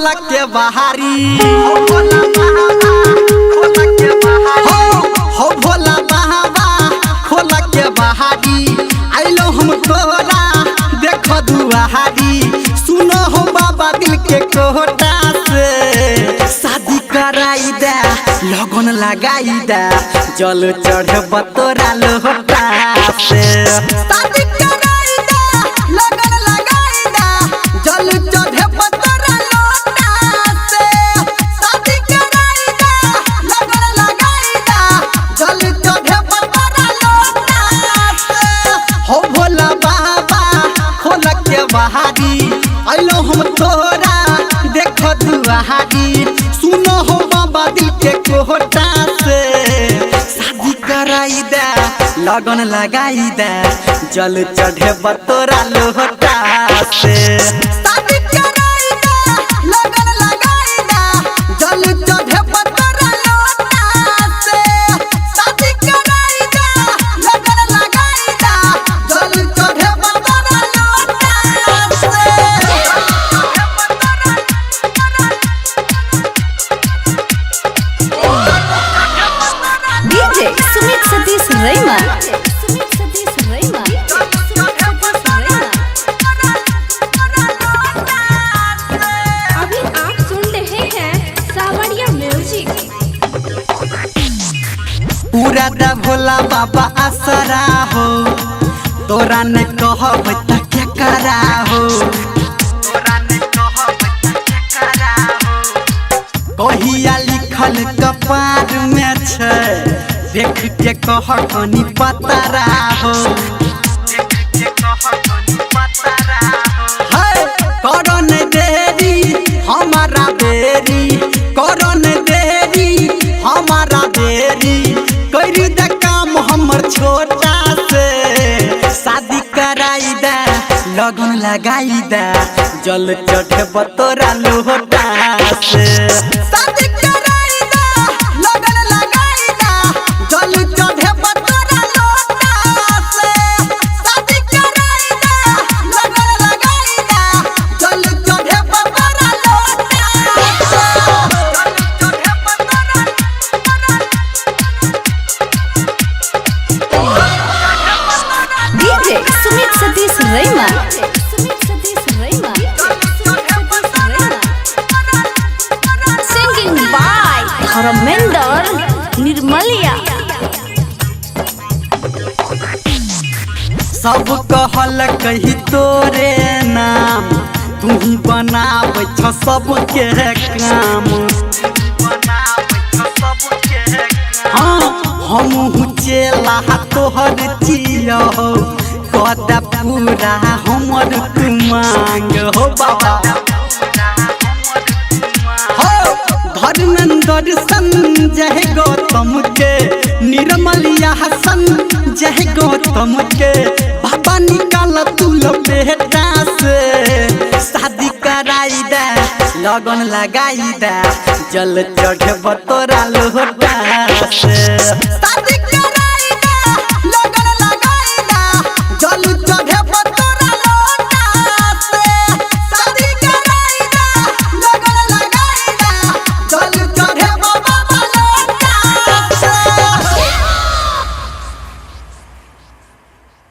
खोला के बहारी हो भोला बाबा खोला के बहारी हो भोला बाबा खोला के बहारी आइलो हम तोरा देखो दुआहारी सुनो हो बाबा दिल के कोटा से शादी कराई दे लगन लगाई दे जल चढ़े बतोरा लोटा से शादी कराई दे लगन लगाई दे जल चढ़े बतोरा लोटा से शादी कराई दे लगन लगाई दे जल चढ़े बतोरा लोटा से हो भोला बाबा खोला के बहारी आइलो हम तोरा देखो दुआहारी सुनो हो बाबा दिल के कोटा से शादी कराई दे लगन लगाई दे जल चढ़े बतोरा लोटा से शादी कराई दे लगन लगाई दे जल चढ़े बतोरा लोटा से शादी कराई दे लगन लगाई दे जल चढ़े बतोरा लोटा से DJ Sumit Satish Rema. अभी आप सुन रहे हैं सावरिया म्यूजिक। पूरा दा भोला बाबा आसरा हो तोरा ने कहब त क्या करा हो तोरा ने कहब त क्या करा हो कहिया लिखल कपार में छै देख के कह कनी पतरा हो देख के कह कनी पतरा हो हे करो न देरी हमारा बेरी करो न देरी हमारा बेरी करी दे काम हमर छोटा से शादी कराई दे लगन लगाई दे जल चढ़े बतोरा लोटा से शादी कराई दे लगन लगाई दे जल चढ़े बतोरा लोटा से शादी कराई दे लगन लगाई दे जल चढ़े बतोरा लोटा से जल चढ़े बतोरा DJ Sumit Satish Rema. Singing by Dharmender Nirmalia. सब कहल कही तोरे नाम तू ही बनावे छ सबके काम हाँ हम चेला तोहर चिया हो कदा पूरा हमर तू मांग हो बाबा हो धर्मेंद्र संजय गौतम के निर्मलिया हसन जय गौतम के बाबा निकाल तू बेटा से शादी कराई दे लगन लगाई दे जल चढ़े बतोरा लोटा से शादी